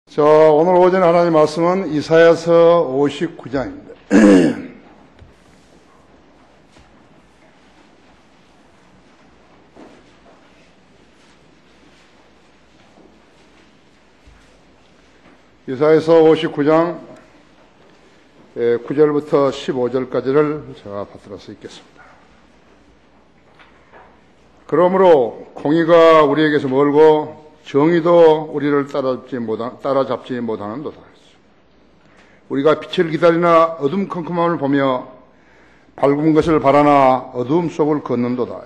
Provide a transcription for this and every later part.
자, 오늘 오전 하나님 말씀은 이사야서 59장입니다. 이사야서 59장 9절부터 15절까지를 제가 받들어서 읽겠습니다. 그러므로 공의가 우리에게서 멀고 정의도 우리를 따라잡지 못하는도다. 우리가 빛을 기다리나 어둠컴컴함을 보며 밝은 것을 바라나 어두움 속을 걷는도다.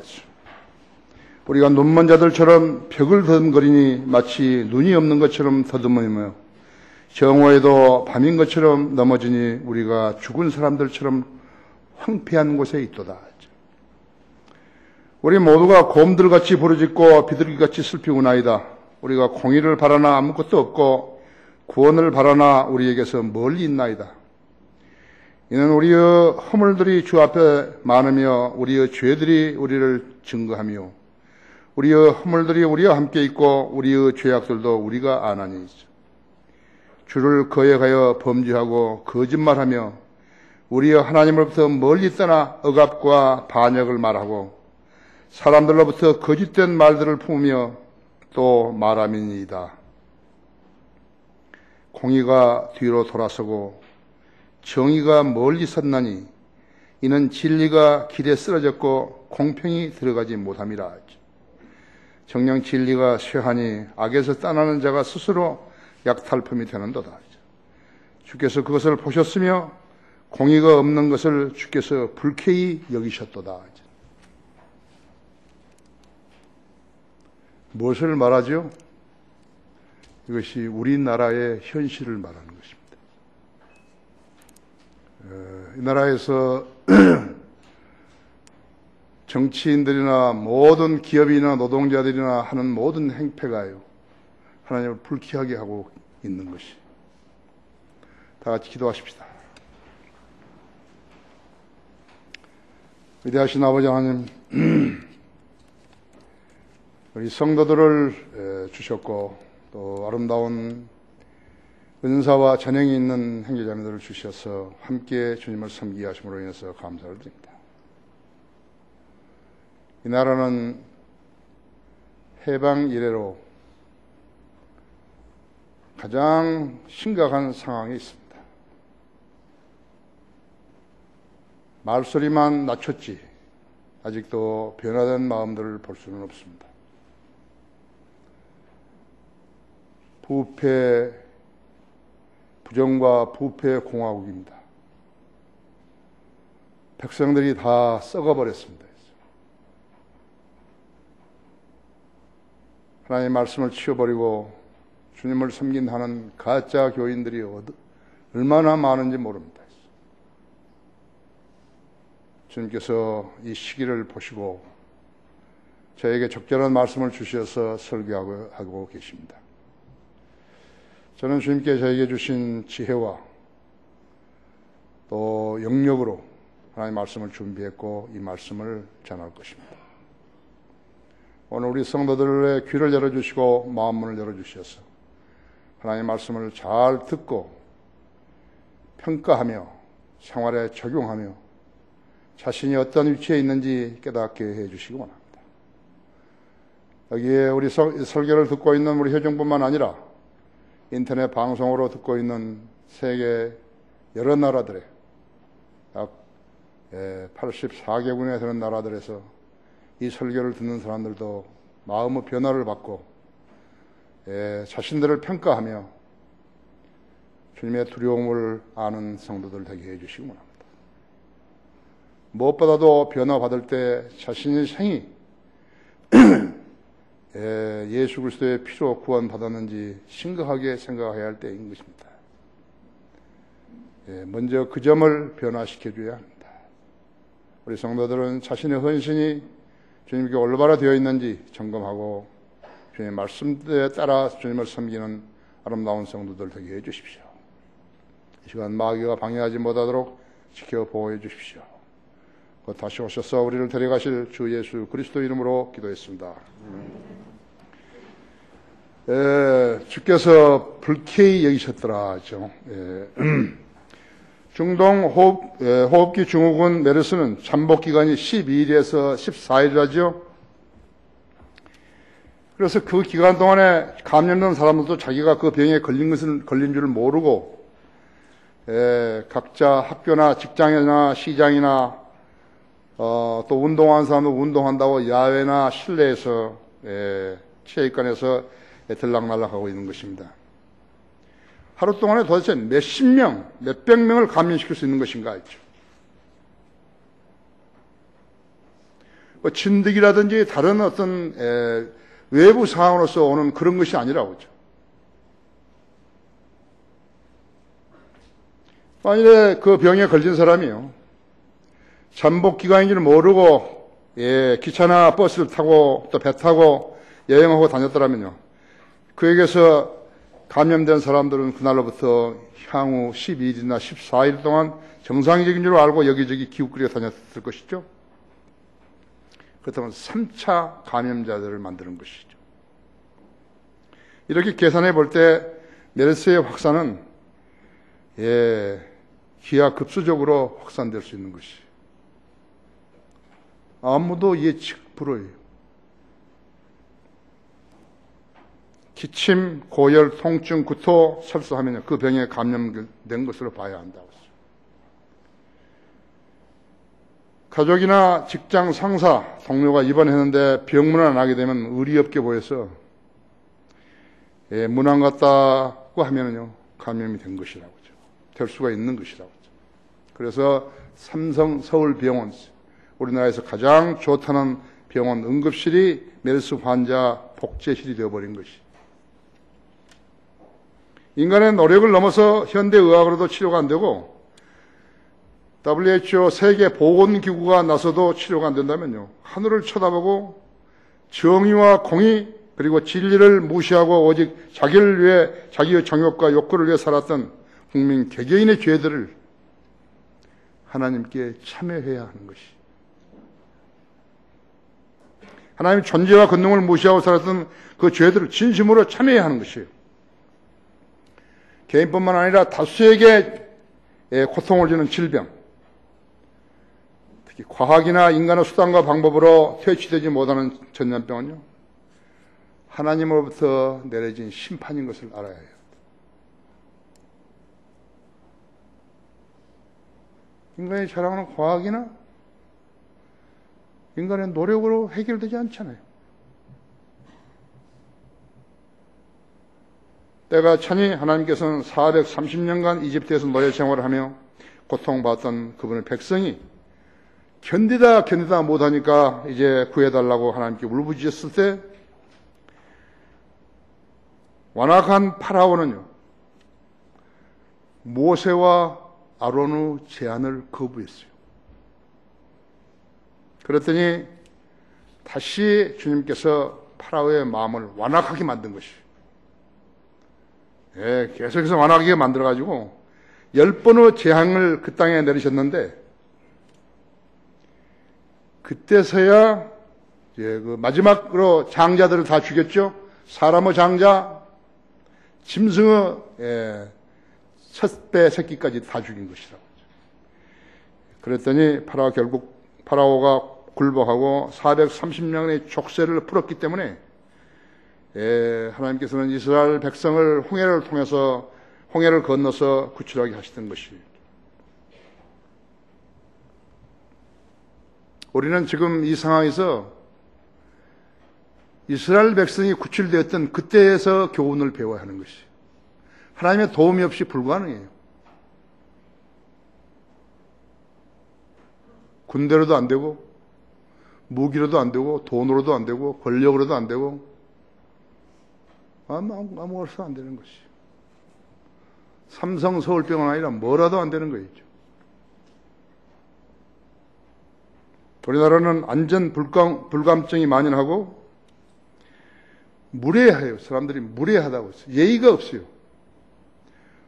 우리가 눈먼 자들처럼 벽을 더듬거리니 마치 눈이 없는 것처럼 더듬으며 정오에도 밤인 것처럼 넘어지니 우리가 죽은 사람들처럼 황폐한 곳에 있도다. 우리 모두가 곰들같이 부르짖고 비둘기같이 슬피우나이다. 우리가 공의를 바라나 아무것도 없고 구원을 바라나 우리에게서 멀리 있나이다. 이는 우리의 허물들이 주 앞에 많으며 우리의 죄들이 우리를 증거하며 우리의 허물들이 우리와 함께 있고 우리의 죄악들도 우리가 아나니 주를 거역하여 범죄하고 거짓말하며 우리의 하나님으로부터 멀리 떠나 억압과 반역을 말하고 사람들로부터 거짓된 말들을 품으며 또 말함이니이다. 공의가 뒤로 돌아서고 정의가 멀리 섰나니 이는 진리가 길에 쓰러졌고 공평이 들어가지 못함이라. 정녕 진리가 쇠하니 악에서 떠나는 자가 스스로 약탈품이 되는도다. 주께서 그것을 보셨으며 공의가 없는 것을 주께서 불쾌히 여기셨도다. 무엇을 말하죠? 이것이 우리나라의 현실을 말하는 것입니다. 이 나라에서 정치인들이나 모든 기업이나 노동자들이나 하는 모든 행패가요, 하나님을 불쾌하게 하고 있는 것이. 다 같이 기도하십시다. 위대하신 아버지 하나님, 우리 성도들을 주셨고 또 아름다운 은사와 전형이 있는 형제자매들을 주셔서 함께 주님을 섬기게 하심으로 인해서 감사를 드립니다. 이 나라는 해방 이래로 가장 심각한 상황에 있습니다. 말소리만 낮췄지 아직도 변화된 마음들을 볼 수는 없습니다. 부패, 부정과 부패 공화국입니다. 백성들이 다 썩어버렸습니다. 하나님의 말씀을 치워버리고 주님을 섬긴다는 가짜 교인들이 얼마나 많은지 모릅니다. 주님께서 이 시기를 보시고 저에게 적절한 말씀을 주셔서 설교하고 계십니다. 저는 주님께 저에게 주신 지혜와 또 영역으로 하나님의 말씀을 준비했고 이 말씀을 전할 것입니다. 오늘 우리 성도들의 귀를 열어주시고 마음문을 열어주셔서 하나님의 말씀을 잘 듣고 평가하며 생활에 적용하며 자신이 어떤 위치에 있는지 깨닫게 해주시기 원합니다. 여기에 우리 설교를 듣고 있는 우리 회중뿐만 아니라 인터넷 방송으로 듣고 있는 세계 여러 나라들의 약 84개국에 되는 나라들에서 이 설교를 듣는 사람들도 마음의 변화를 받고 자신들을 평가하며 주님의 두려움을 아는 성도들 되게 해주시기 원합니다. 무엇보다도 변화받을 때 자신의 생이 예수 그리스도의 피로 구원받았는지 심각하게 생각해야 할 때인 것입니다. 먼저 그 점을 변화시켜줘야 합니다. 우리 성도들은 자신의 헌신이 주님께 올바로 되어 있는지 점검하고 주님의 말씀에 따라 주님을 섬기는 아름다운 성도들 되게 해주십시오. 이 시간 마귀가 방해하지 못하도록 지켜 보호해 주십시오. 곧 다시 오셔서 우리를 데려가실 주 예수 그리스도 이름으로 기도했습니다. 주께서 불쾌히 여기셨더라 하죠. 중동 호흡기 증후군 메르스는 잠복 기간이 12일에서 14일이라죠. 그래서 그 기간 동안에 감염된 사람들도 자기가 그 병에 걸린 줄을 모르고 각자 학교나 직장이나 시장이나 또 운동하는 사람도 운동한다고 야외나 실내에서 체육관에서 들락날락하고 있는 것입니다. 하루 동안에 도대체 몇십 명, 몇백 명을 감염시킬 수 있는 것인가 했죠. 진드기라든지 다른 어떤 외부 상황으로서 오는 그런 것이 아니라고 하죠. 만일에 그 병에 걸린 사람이요, 잠복 기간인지를 모르고 기차나 버스를 타고 또 배 타고 여행하고 다녔더라면요, 그에게서 감염된 사람들은 그날로부터 향후 12일이나 14일 동안 정상적인 줄 알고 여기저기 기웃거리어 다녔을 것이죠. 그렇다면 3차 감염자들을 만드는 것이죠. 이렇게 계산해 볼 때 메르스의 확산은 기하급수적으로 확산될 수 있는 것이 아무도 예측 불허예요. 기침, 고열, 통증, 구토, 설사하면 그 병에 감염된 것으로 봐야 한다고 했어요. 가족이나 직장 상사, 동료가 입원했는데 병문안 안 하게 되면 의리 없게 보여서 문안 갔다고 하면요, 감염이 된 것이라고 하죠. 될 수가 있는 것이라고 하죠. 그래서 삼성 서울병원, 우리나라에서 가장 좋다는 병원 응급실이 메르스 환자 복제실이 되어버린 것이. 인간의 노력을 넘어서 현대의학으로도 치료가 안 되고 WHO 세계보건기구가 나서도 치료가 안 된다면요, 하늘을 쳐다보고 정의와 공의 그리고 진리를 무시하고 오직 자기를 위해, 자기의 정욕과 욕구를 위해 살았던 국민 개개인의 죄들을 하나님께 참여해야 하는 것이, 하나님의 존재와 권능을 무시하고 살았던 그 죄들을 진심으로 참여해야 하는 것이에요. 개인뿐만 아니라 다수에게 고통을 주는 질병, 특히 과학이나 인간의 수단과 방법으로 퇴치되지 못하는 전염병은요, 하나님으로부터 내려진 심판인 것을 알아야 해요. 인간이 자랑하는 과학이나 인간의 노력으로 해결되지 않잖아요. 때가 차니 하나님께서는 430년간 이집트에서 노예 생활을 하며 고통받았던 그분의 백성이 견디다 못하니까 이제 구해달라고 하나님께 울부짖었을 때 완악한 파라오는요, 모세와 아론의 제안을 거부했어요. 그랬더니 다시 주님께서 파라오의 마음을 완악하게 만든 것이에요. 계속해서 완악하게 만들어가지고 10번의 재앙을 그 땅에 내리셨는데, 그때서야 그 마지막으로 장자들을 다 죽였죠. 사람의 장자, 짐승의 첫 배 새끼까지 다 죽인 것이라고. 그랬더니 파라오가 굴복하고 430년의 족쇄를 풀었기 때문에 하나님께서는 이스라엘 백성을 홍해를 건너서 구출하게 하시던 것이에요. 우리는 지금 이 상황에서 이스라엘 백성이 구출되었던 그때에서 교훈을 배워야 하는 것이, 하나님의 도움이 없이 불가능해요. 군대로도 안 되고, 무기로도 안 되고, 돈으로도 안 되고, 권력으로도 안 되고, 아무것도 안 되는 것이. 삼성 서울병원 아니라 뭐라도 안 되는 거죠. 우리나라는 안전 불감증이 만연하고 무례해요. 사람들이 무례하다고 했어요. 예의가 없어요.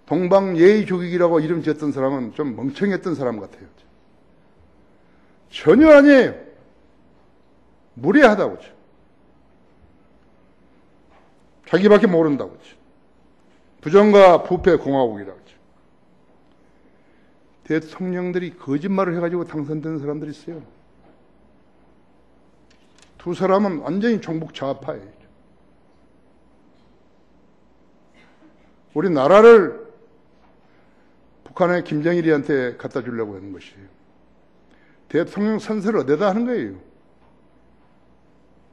동방예의조직이라고 이름 지었던 사람은 좀 멍청했던 사람 같아요. 전혀 아니에요. 무례하다고 하죠. 자기밖에 모른다고 했죠. 부정과 부패 공화국이라고 했죠. 대통령들이 거짓말을 해가지고 당선된 사람들이 있어요. 두 사람은 완전히 종북 좌파예요. 우리 나라를 북한의 김정일이한테 갖다 주려고 하는 것이에요. 대통령 선서를 어디다 하는 거예요?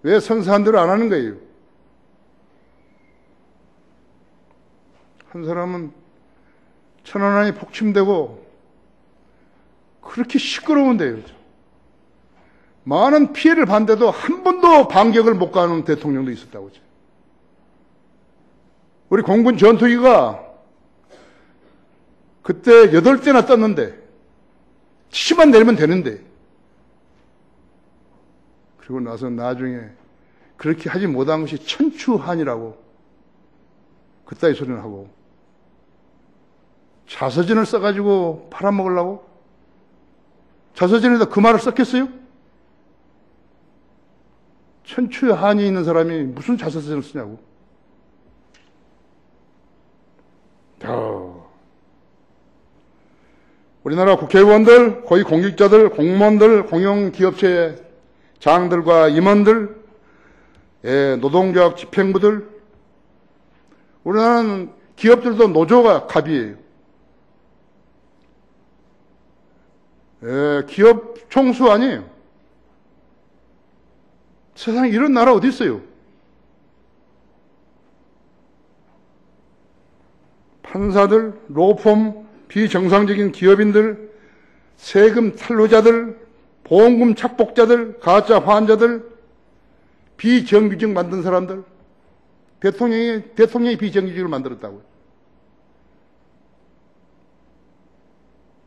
왜 선서한 대로 안 하는 거예요? 한 사람은 천안함이 폭침되고 그렇게 시끄러운데요. 많은 피해를 봤는데도 한 번도 반격을 못 가는 대통령도 있었다고 하죠. 우리 공군 전투기가 그때 8대나 떴는데 치만 내리면 되는데 그리고 나서 나중에 그렇게 하지 못한 것이 천추한이라고 그따위 소리를 하고 자서전을 써가지고 팔아먹으려고? 자서전에다 그 말을 썼겠어요? 천추한이 있는 사람이 무슨 자서전을 쓰냐고. 우리나라 국회의원들, 고위공직자들, 공무원들, 공영기업체 장들과 임원들, 노동조합 집행부들, 우리나라는 기업들도 노조가 갑이에요. 기업 총수 아니에요. 세상에 이런 나라 어디 있어요? 판사들, 로펌, 비정상적인 기업인들, 세금 탈루자들, 보험금 착복자들, 가짜 환자들, 비정규직 만든 사람들, 대통령이 비정규직을 만들었다고요.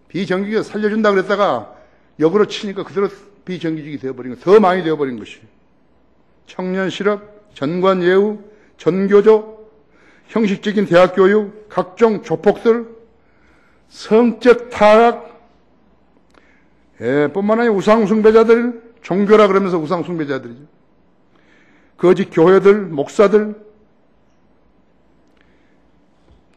비정규직을 살려준다 그랬다가 역으로 치니까 그대로 비정규직이 되어버린 거, 더 많이 되어버린 것이. 청년 실업, 전관 예우, 전교조, 형식적인 대학 교육, 각종 조폭들, 성적 타락, 뿐만 아니라 우상숭배자들, 종교라 그러면서 우상숭배자들이죠. 거짓 교회들, 목사들,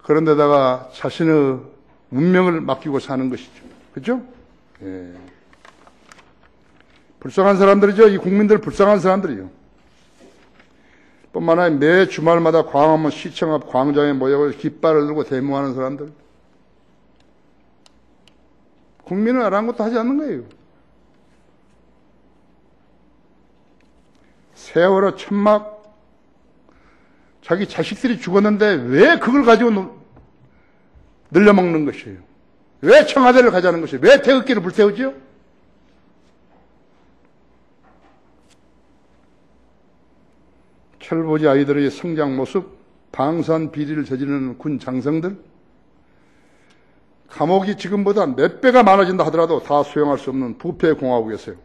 그런데다가 자신의 운명을 맡기고 사는 것이죠. 그렇죠? 불쌍한 사람들이죠. 이 국민들 불쌍한 사람들이요. 뿐만 아니라 매 주말마다 광화문 시청 앞 광장에 모여 깃발을 들고 데모하는 사람들. 국민을 아랑곳도 하지 않는 거예요. 세월호 천막, 자기 자식들이 죽었는데 왜 그걸 가지고 늘려먹는 것이에요? 왜 청와대를 가자는 것이에요? 왜 태극기를 불태우죠? 철부지 아이들의 성장 모습, 방산 비리를 저지르는 군 장성들, 감옥이 지금보다 몇 배가 많아진다 하더라도 다 수용할 수 없는 부패 공화국이었어요.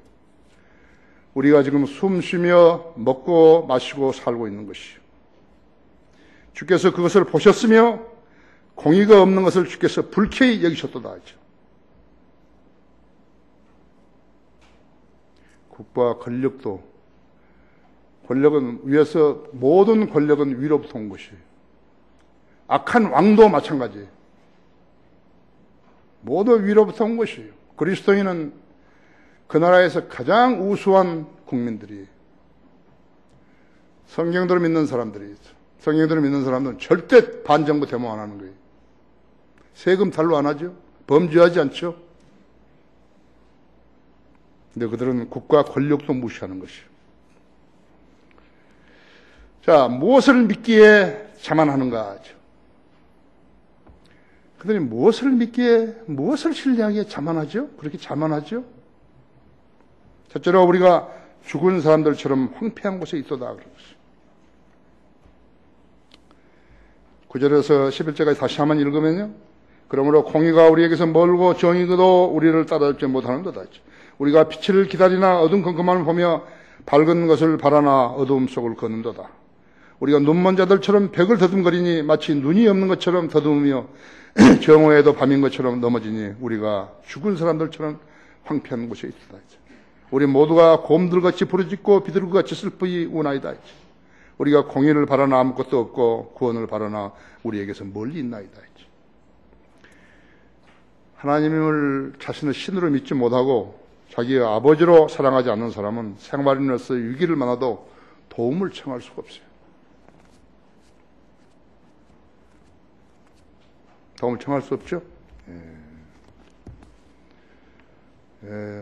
우리가 지금 숨 쉬며 먹고 마시고 살고 있는 것이요. 주께서 그것을 보셨으며 공의가 없는 것을 주께서 불쾌히 여기셨도다 하죠. 국가 권력은 위에서, 모든 권력은 위로부터 온 것이에요. 악한 왕도 마찬가지예요. 모두 위로부터 온 것이에요. 그리스도인은 그 나라에서 가장 우수한 국민들이에요. 성경대로 믿는 사람들이 있어요. 성경대로 믿는 사람들은 절대 반정부 데모 안 하는 거예요. 세금 탈루 안 하죠. 범죄하지 않죠. 근데 그들은 국가 권력도 무시하는 것이에요. 자, 무엇을 믿기에 자만하는가 하죠. 그들이 무엇을 믿기에, 무엇을 신뢰하기에 자만하죠? 그렇게 자만하죠? 첫째로 우리가 죽은 사람들처럼 황폐한 곳에 있도다 그런 것이죠. 9절에서 11절까지 다시 한번 읽으면요. 그러므로 공의가 우리에게서 멀고 정의도 우리를 따라잡지 못하는도다. 우리가 빛을 기다리나 어두운 컴컴함을 보며 밝은 것을 바라나 어두움 속을 걷는도다. 우리가 눈먼 자들처럼 벽을 더듬거리니 마치 눈이 없는 것처럼 더듬으며 정오에도 밤인 것처럼 넘어지니 우리가 죽은 사람들처럼 황폐한 곳에 있다. 우리 모두가 곰들같이 부르짖고 비둘기같이 슬프이 우나이다. 우리가 공의를 바라나 아무것도 없고 구원을 바라나 우리에게서 멀리 있나이다. 하나님을 자신의 신으로 믿지 못하고 자기의 아버지로 사랑하지 않는 사람은 생활인으로서 위기를 만나도 도움을 청할 수가 없어요. 도움을 청할 수 없죠.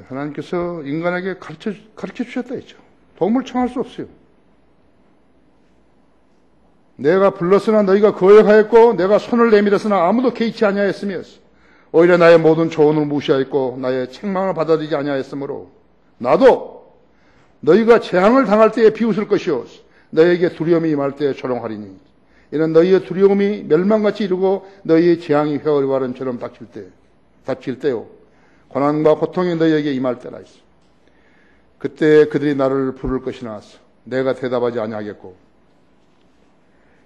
하나님께서 인간에게 가르쳐 주셨다 했죠. 도움을 청할 수 없어요. 내가 불렀으나 너희가 거역하였고 내가 손을 내밀었으나 아무도 개의치 아니하였으며 오히려 나의 모든 조언을 무시하였고 나의 책망을 받아들이지 아니하였으므로 나도 너희가 재앙을 당할 때에 비웃을 것이요 너희에게 두려움이 임할 때에 조롱하리니 이는 너희의 두려움이 멸망같이 이르고 너희의 재앙이 회오리바람처럼 닥칠 때요 고난과 고통이 너희에게 임할 때라 있어. 그때 그들이 나를 부를 것이나 내가 대답하지 아니하겠고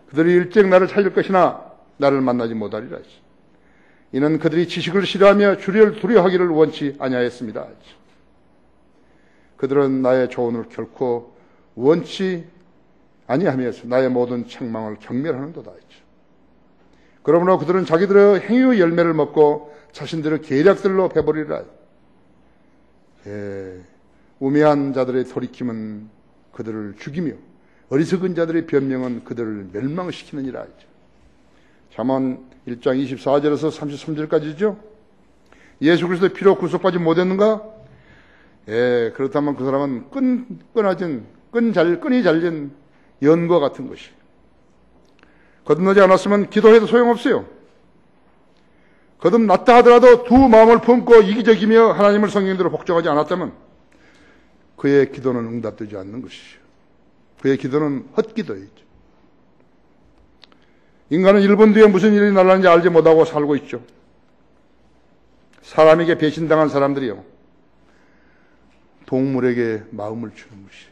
그들이 일찍 나를 찾을 것이나 나를 만나지 못하리라 했어. 이는 그들이 지식을 싫어하며 주를 두려워하기를 원치 아니하였습니다. 그들은 나의 조언을 결코 원치 아니하면서 나의 모든 책망을 경멸하는도다. 그러므로 그들은 자기들의 행위의 열매를 먹고 자신들의 계략들로 배버리라. 우매한 자들의 돌이킴은 그들을 죽이며 어리석은 자들의 변명은 그들을 멸망시키느니라. 잠언 1장 24절에서 33절까지죠. 예수 그리스도의 피로 구속하지 못했는가? 그렇다면 그 사람은 끈이 잘린 연과 같은 것이. 거듭나지 않았으면 기도해도 소용없어요. 거듭났다 하더라도 두 마음을 품고 이기적이며 하나님을 성경대로 복종하지 않았다면 그의 기도는 응답되지 않는 것이죠. 그의 기도는 헛기도이죠. 인간은 1분 뒤에 무슨 일이 날라는지 알지 못하고 살고 있죠. 사람에게 배신당한 사람들이요. 동물에게 마음을 주는 것이.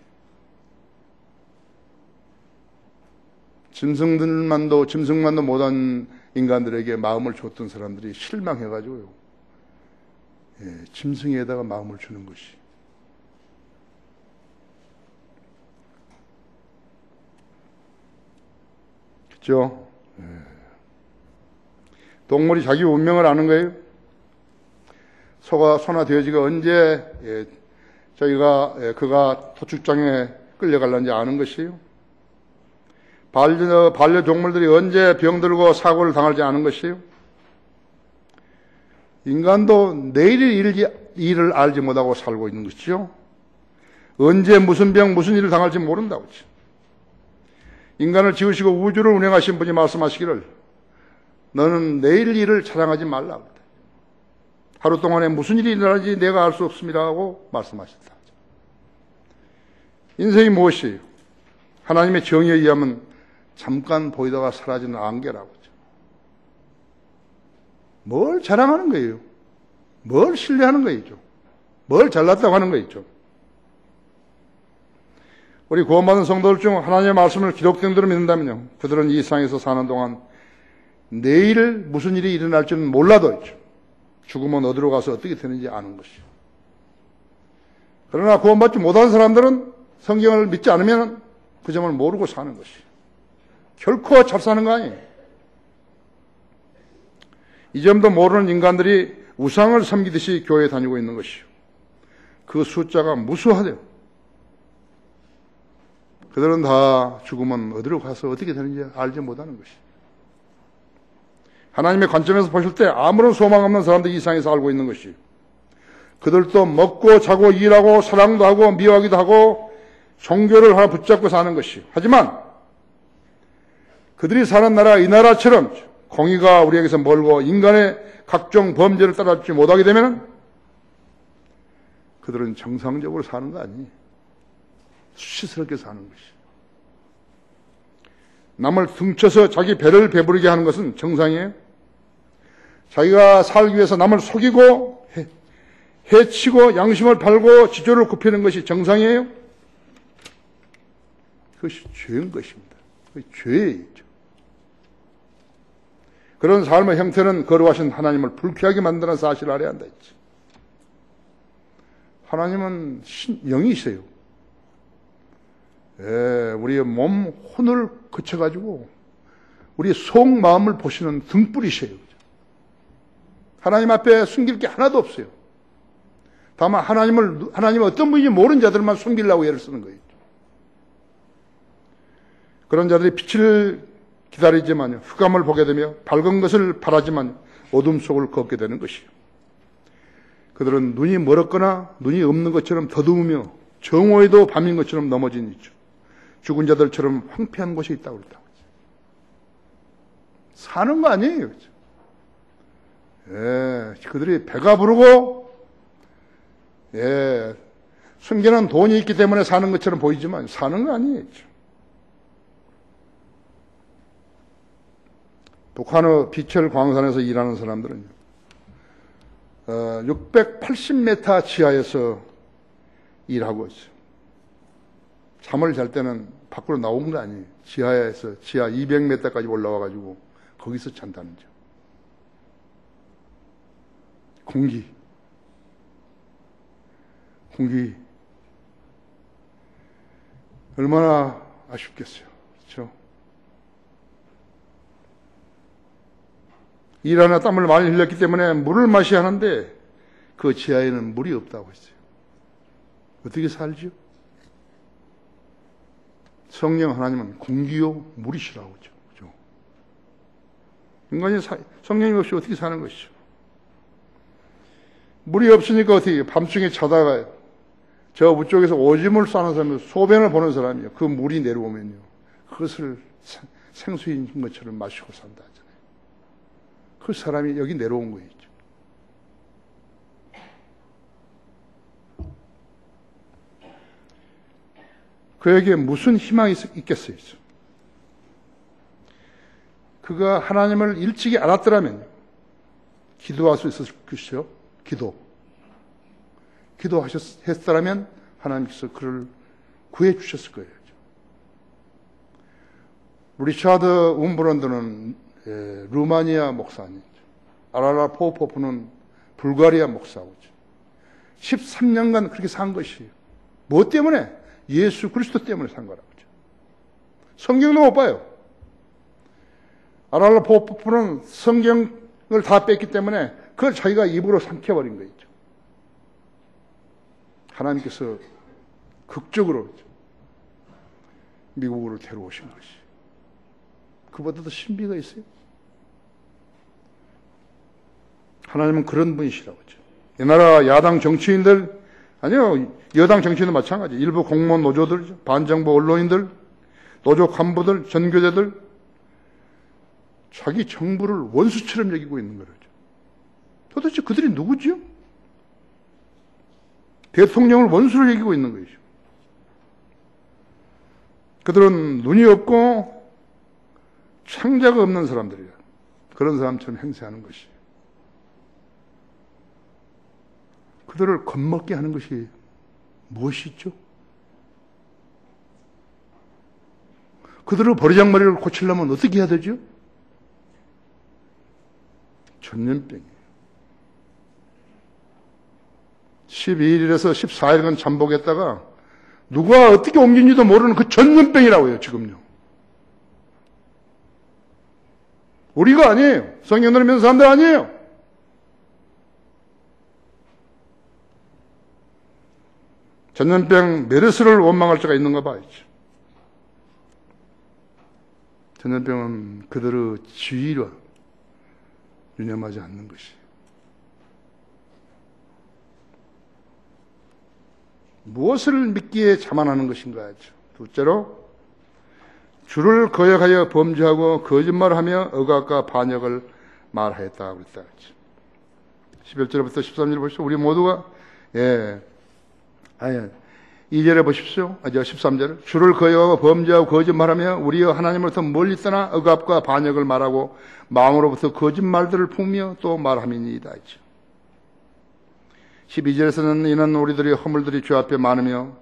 짐승만도 못한 인간들에게 마음을 줬던 사람들이 실망해가지고요. 짐승에다가 마음을 주는 것이. 그렇죠? 동물이 자기 운명을 아는 거예요. 소나 돼지가 언제 그가 도축장에 끌려갈는지 아는 것이에요. 반려동물들이 언제 병들고 사고를 당할지 아는 것이에요. 인간도 내일의 일을 알지 못하고 살고 있는 것이죠. 언제 무슨 병, 무슨 일을 당할지 모른다고 했죠. 인간을 지으시고 우주를 운행하신 분이 말씀하시기를 너는 내일 일을 자랑하지 말라. 하루 동안에 무슨 일이 일어나는지 내가 알 수 없습니다 하고 말씀하셨다. 인생이 무엇이에요? 하나님의 정의에 의하면 잠깐 보이다가 사라지는 안개라고 하죠. 뭘 자랑하는 거예요? 뭘 신뢰하는 거죠? 뭘 잘났다고 하는 거죠? 우리 구원받은 성도들 중 하나님의 말씀을 기록된 대로 믿는다면요, 그들은 이 세상에서 사는 동안 내일 무슨 일이 일어날지는 몰라도 죽으면 어디로 가서 어떻게 되는지 아는 것이죠. 그러나 구원받지 못한 사람들은 성경을 믿지 않으면 그 점을 모르고 사는 것이죠. 결코 잘 사는 거 아니에요. 이 점도 모르는 인간들이 우상을 섬기듯이 교회에 다니고 있는 것이요. 그 숫자가 무수하대요. 그들은 다 죽으면 어디로 가서 어떻게 되는지 알지 못하는 것이죠. 하나님의 관점에서 보실 때 아무런 소망 없는 사람들이 이 세상에 살고 있는 것이요. 그들도 먹고 자고 일하고 사랑도 하고 미워하기도 하고 종교를 하나 붙잡고 사는 것이요. 하지만 그들이 사는 나라 이 나라처럼 공의가 우리에게서 멀고 인간의 각종 범죄를 따라잡지 못하게 되면 그들은 정상적으로 사는 거 아니에요. 수치스럽게 사는 것이. 남을 등쳐서 자기 배를 배부르게 하는 것은 정상이에요? 자기가 살기 위해서 남을 속이고 해치고 양심을 팔고 지조를 굽히는 것이 정상이에요? 그것이 죄인 것입니다. 그것이 죄이죠. 그런 삶의 형태는 거룩하신 하나님을 불쾌하게 만드는 사실을 알아야 한다 했지. 하나님은 영이세요. 우리의 몸 혼을 거쳐가지고 우리의 속마음을 보시는 등불이셔요. 하나님 앞에 숨길 게 하나도 없어요. 다만 하나님은 어떤 분인지 모르는 자들만 숨기려고 애를 쓰는 거예요. 그런 자들이 빛을 기다리지만요, 흑암을 보게 되며 밝은 것을 바라지만 어둠 속을 걷게 되는 것이요. 그들은 눈이 멀었거나 눈이 없는 것처럼 더듬으며 정오에도 밤인 것처럼 넘어진 있죠. 죽은 자들처럼 황폐한 곳이 있다고 그랬다. 사는 거 아니에요. 그들이 배가 부르고 숨기는 돈이 있기 때문에 사는 것처럼 보이지만 사는 거 아니에요. 북한의 비철 광산에서 일하는 사람들은 680m 지하에서 일하고 있어요. 잠을 잘 때는 밖으로 나온 거 아니에요. 지하에서 지하 200m까지 올라와가지고 거기서 잔다는 점. 공기 얼마나 아쉽겠어요. 그렇죠? 일하나 땀을 많이 흘렸기 때문에 물을 마셔야 하는데 그 지하에는 물이 없다고 했어요. 어떻게 살죠? 성령 하나님은 공기요 물이시라고 하죠. 그렇죠? 인간이 성령이 없이 어떻게 사는 것이죠? 물이 없으니까 어떻게 밤중에 자다가 저 위쪽에서 오줌을 싸는 사람이 소변을 보는 사람이요. 그 물이 내려오면요. 그것을 생수인 것처럼 마시고 산다 하잖아요. 그 사람이 여기 내려온 거예요. 그에게 무슨 희망이 있겠어요? 그가 하나님을 일찍이 알았더라면요. 기도할 수 있었을 것이죠. 기도했더라면 하나님께서 그를 구해 주셨을 거예요. 리차드 움브런드는 루마니아 목사님, 아랄라 포포프는 불가리아 목사고 13년간 그렇게 산 것이에요. 뭐 때문에? 예수 그리스도 때문에 산 거라고. 성경도 못 봐요. 아랄라 포포프는 성경을 다 뺐기 때문에 그걸 자기가 입으로 삼켜버린 거죠. 하나님께서 극적으로 미국으로 데려오신 것이. 그보다 더 신비가 있어요? 하나님은 그런 분이시라고 하죠. 이 나라 야당 정치인들, 아니요, 여당 정치인도 마찬가지. 일부 공무원 노조들, 반정부 언론인들, 노조 간부들, 전교제들, 자기 정부를 원수처럼 여기고 있는 거죠. 도대체 그들이 누구지요? 대통령을 원수로 여기고 있는 것이죠. 그들은 눈이 없고 창자가 없는 사람들이야. 그런 사람처럼 행세하는 것이. 그들을 겁먹게 하는 것이 무엇이죠? 그들의 버리장머리를 고치려면 어떻게 해야 되죠? 전염병이에요. 12일에서 14일간 잠복했다가 누가 어떻게 옮긴지도 모르는 그 전염병이라고 해요, 지금요. 우리가 아니에요. 성경을 믿는 사람들 아니에요. 전염병 메르스를 원망할 자가 있는가 봐야죠. 전염병은 그들의 지위와 유념하지 않는 것이. 무엇을 믿기에 자만하는 것인가 하죠. 둘째로 주를 거역하여 범죄하고 거짓말하며 억압과 반역을 말하였다 그랬다. 11절부터 13절 보십시오. 우리 모두가 2절에 보십시오. 13절. 주를 거역하고 범죄하고 거짓말하며 우리의 하나님으로부터 멀리 떠나 억압과 반역을 말하고 마음으로부터 거짓말들을 품며 또 말함이니이다. 12절에서는 이는 우리들의 허물들이 주 앞에 많으며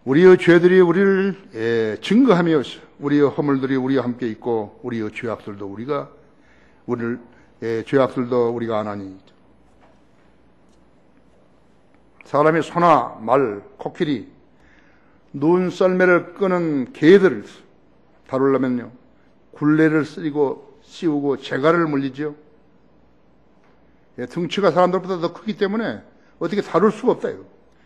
우리의 죄들이 우리를 증거하며 우리의 허물들이 우리와 함께 있고 우리의 죄악들도 우리가 안 하니. 사람의 소나 말, 코끼리, 누운 썰매를 끄는 개들을 다루려면요, 굴레를 쓰고 씌우고 재갈을 물리죠. 등치가 사람들보다 더 크기 때문에 어떻게 다룰 수가 없다, 이거.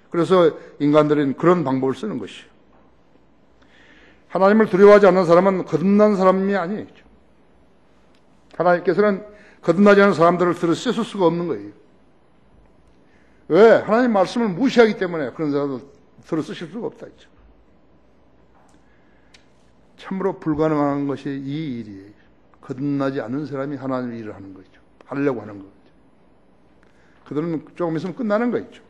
그래서 인간들은 그런 방법을 쓰는 것이에요. 하나님을 두려워하지 않는 사람은 거듭난 사람이 아니에요. 하나님께서는 거듭나지 않은 사람들을 들어 쓰실 수가 없는 거예요. 왜? 하나님 말씀을 무시하기 때문에 그런 사람들 들어 쓰실 수가 없다, 있죠. 참으로 불가능한 것이 이 일이에요. 거듭나지 않은 사람이 하나님의 일을 하는 거죠. 하려고 하는 거죠. 그들은 조금 있으면 끝나는 거죠.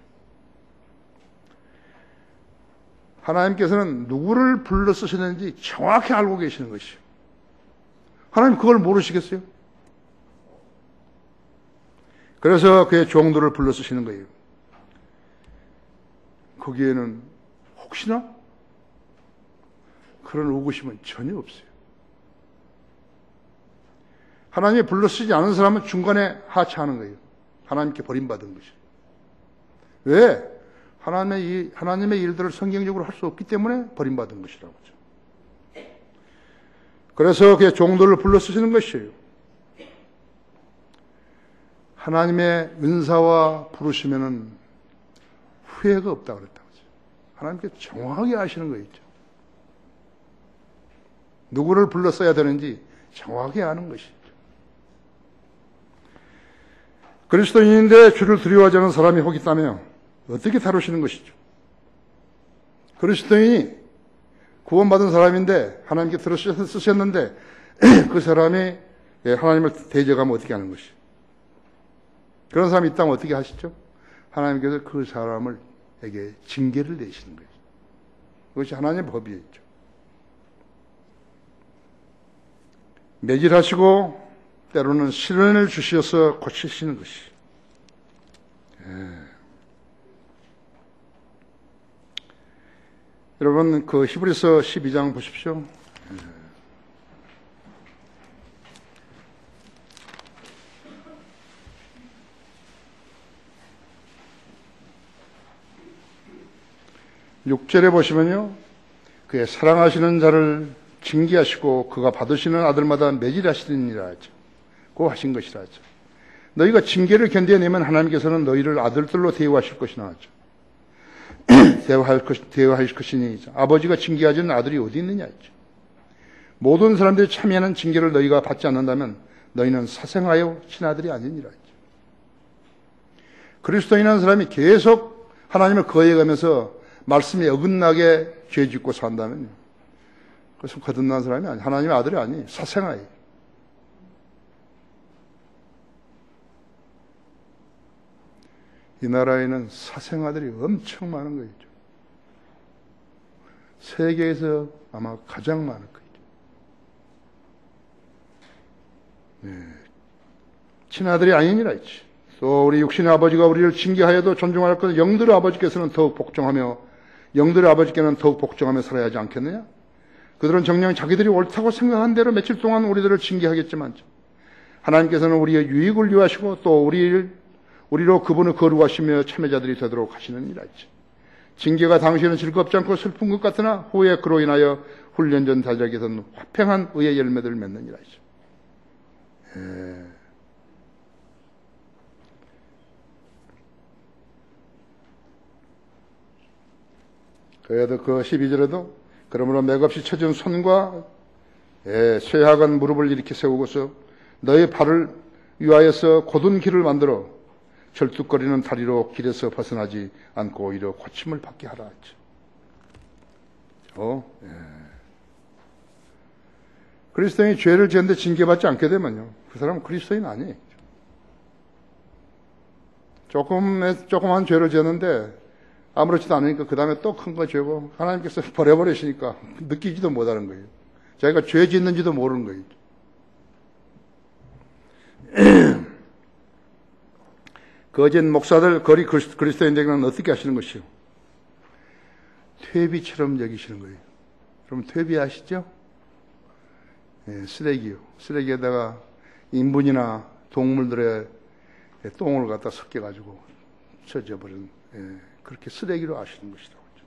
하나님께서는 누구를 불러 쓰시는지 정확히 알고 계시는 것이요. 하나님 그걸 모르시겠어요? 그래서 그의 종들을 불러 쓰시는 거예요. 거기에는 혹시나 그런 의구심은 전혀 없어요. 하나님이 불러 쓰지 않은 사람은 중간에 하차하는 거예요. 하나님께 버림받은 것이에요. 왜? 하나님의 일들을 성경적으로 할 수 없기 때문에 버림받은 것이라고 하죠. 그래서 그의 종들을 불러 쓰시는 것이에요. 하나님의 은사와 부르시면은 후회가 없다고 그랬다고 하죠. 하나님께 정확하게 아시는 거 있죠. 누구를 불러 써야 되는지 정확히 아는 것이죠. 그리스도인인데 주를 두려워하지 않는 사람이 혹 있다면 어떻게 다루시는 것이죠? 그리스도인이 구원받은 사람인데 하나님께 들어 쓰셨는데 그 사람이 하나님을 대적하면 어떻게 하는 것이죠? 그런 사람이 있다면 어떻게 하시죠? 하나님께서 그 사람에게 징계를 내시는 거예요. 그것이 하나님의 법이죠. 매질하시고 때로는 시련을 주셔서 고치시는 것이. 여러분 그 히브리서 12장 보십시오. 6절에 보시면요, 그의 사랑하시는 자를 징계하시고 그가 받으시는 아들마다 매질하시느니라 하죠. 고 하신 것이라 하죠. 너희가 징계를 견뎌내면 하나님께서는 너희를 아들들로 대우하실 것이나 하죠. 대우하실 것이니 아버지가 징계하지 않는 아들이 어디 있느냐 했죠. 모든 사람들이 참여하는 징계를 너희가 받지 않는다면 너희는 사생하여 친아들이 아니니라 했죠. 그리스도인이라는 사람이 계속 하나님을 거역하면서 말씀에 어긋나게 죄 짓고 산다면요, 그것은 거듭난 사람이 아니, 하나님의 아들이 아니, 사생아예요. 이 나라에는 사생아들이 엄청 많은 거죠. 세계에서 아마 가장 많을 거죠. 네. 친아들이 아니니라 했지. 또 우리 육신의 아버지가 우리를 징계하여도 존중할 것, 영들의 아버지께서는 더욱 복종하며 영들의 아버지께는 더욱 복종하며 살아야 하지 않겠느냐? 그들은 정녕 자기들이 옳다고 생각한 대로 며칠 동안 우리들을 징계하겠지만 하나님께서는 우리의 유익을 위하시고 또 우리로 그분을 거룩하시며 참여자들이 되도록 하시느니라 했지. 징계가 당시에는 즐겁지 않고 슬픈 것 같으나 후에 그로 인하여 훈련전 달작에서는 화평한 의의 열매들을 맺느니라 했죠. 그래도 그 12절에도 그러므로 맥없이 쳐진 손과 쇠약한 무릎을 이렇게 세우고서 너의 발을 위하여서 곧은 길을 만들어 절뚝거리는 다리로 길에서 벗어나지 않고 오히려 고침을 받게 하라 했죠. 그리스도인이 죄를 지었는데 징계받지 않게 되면요, 그 사람은 그리스도인 아니에요. 조그만 죄를 지었는데 아무렇지도 않으니까 그 다음에 또 큰 거 죄고 하나님께서 버려버리시니까 느끼지도 못하는 거예요. 자기가 죄 짓는지도 모르는 거예요. 거짓 목사들, 거리 그리스도인들은 어떻게 하시는 것이요? 퇴비처럼 여기시는 거예요. 그럼 퇴비 아시죠? 쓰레기요. 쓰레기에다가 인분이나 동물들의 똥을 갖다 섞여가지고 쳐져버리는, 그렇게 쓰레기로 아시는 것이라고 하죠.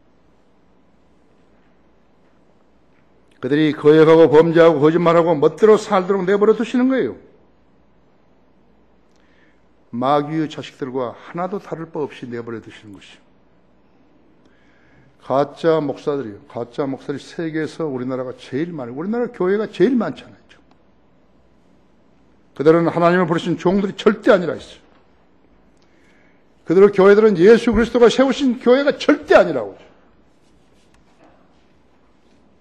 그들이 거역하고 범죄하고 거짓말하고 멋대로 살도록 내버려 두시는 거예요. 마귀의 자식들과 하나도 다를 바 없이 내버려 두시는 것이요. 가짜 목사들이 세계에서 우리나라가 제일 많아요. 우리나라 교회가 제일 많잖아요. 그들은 하나님을 부르신 종들이 절대 아니라 했어요. 그들의 교회들은 예수 그리스도가 세우신 교회가 절대 아니라고.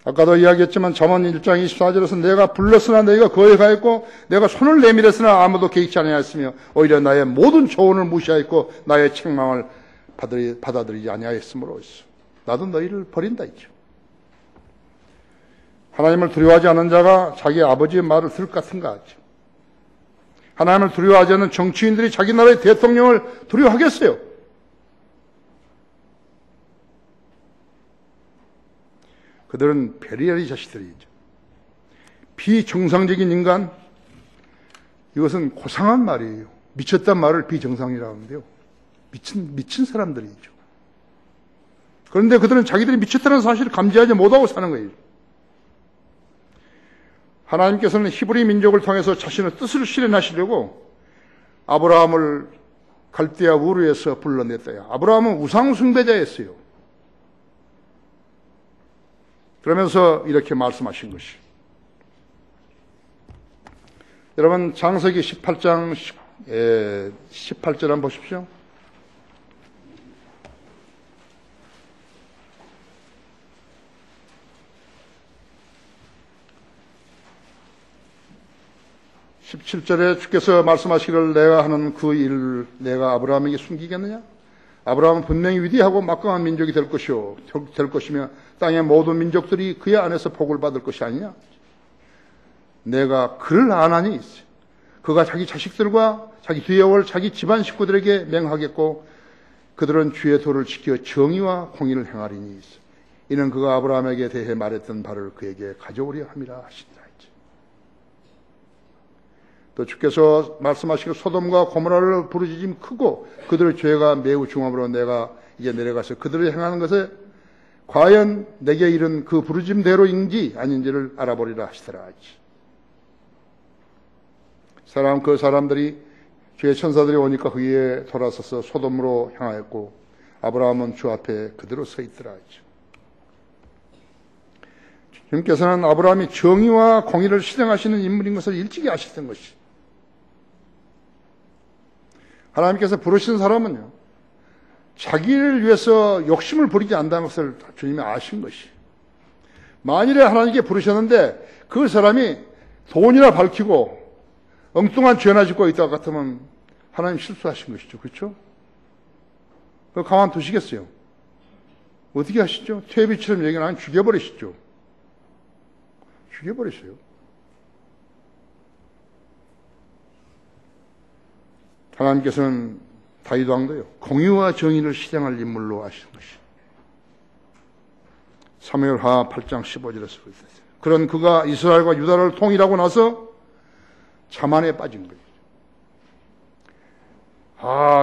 아까도 이야기했지만 잠언 1장 24절에서 내가 불렀으나 너희가 거역하였고 내가 손을 내밀었으나 아무도 개의치 아니하였으며 오히려 나의 모든 조언을 무시하였고 나의 책망을 받아들이지 아니하였으므로 있어. 나도 너희를 버린다 있죠. 하나님을 두려워하지 않는 자가 자기 아버지의 말을 들을 것 같은가 하죠. 하나님을 두려워하지 않는 정치인들이 자기 나라의 대통령을 두려워하겠어요? 그들은 베리아리 자식들이죠. 비정상적인 인간, 이것은 고상한 말이에요. 미쳤단 말을 비정상이라고 하는데요. 미친 사람들이죠. 그런데 그들은 자기들이 미쳤다는 사실을 감지하지 못하고 사는 거예요. 하나님께서는 히브리 민족을 통해서 자신의 뜻을 실현하시려고 아브라함을 갈대아 우르에서 불러냈어요. 아브라함은 우상 숭배자였어요. 그러면서 이렇게 말씀하신 것이. 여러분 창세기 18장 18절 한번 보십시오. (17절에) 주께서 말씀하시기를 내가 하는 그 일을 내가 아브라함에게 숨기겠느냐? 아브라함은 분명히 위대하고 막강한 민족이 될 것이며 땅의 모든 민족들이 그의 안에서 복을 받을 것이 아니냐? 내가 그를 아나니 그가 자기 자식들과 자기 뒤에 올 자기 집안 식구들에게 맹하겠고 그들은 주의 도를 지켜 정의와 공의를 행하리니 이는 그가 아브라함에게 대해 말했던 바를 그에게 가져오려 함이라 하시니라. 또 주께서 말씀하시기를 소돔과 고모라를 부르짖음이 크고 그들의 죄가 매우 중함으로 내가 이제 내려가서 그들이 행하는 것에 과연 내게 이른 그 부르짖음대로인지 아닌지를 알아보리라 하시더라. 그 사람들이 주의 천사들이 오니까 그에 돌아서서 소돔으로 향하였고 아브라함은 주 앞에 그대로 서 있더라. 주님께서는 아브라함이 정의와 공의를 실행하시는 인물인 것을 일찍이 아셨던 것이. 하나님께서 부르신 사람은요, 자기를 위해서 욕심을 부리지 않는다는 것을 주님이 아신 것이. 만일에 하나님께 부르셨는데 그 사람이 돈이나 밝히고 엉뚱한 죄나 짓고 있다 같으면 하나님 실수하신 것이죠. 그렇죠? 그걸 가만 두시겠어요? 어떻게 하시죠? 퇴비처럼 얘기는 안 죽여버리시죠. 죽여버리세요. 하나님께서는 다윗 왕도요, 공의와 정의를 실행할 인물로 하시는 것이. 사무엘하 8장 15절에서 그랬어요. 그런 그가 이스라엘과 유다를 통일하고 나서 자만에 빠진 거예요.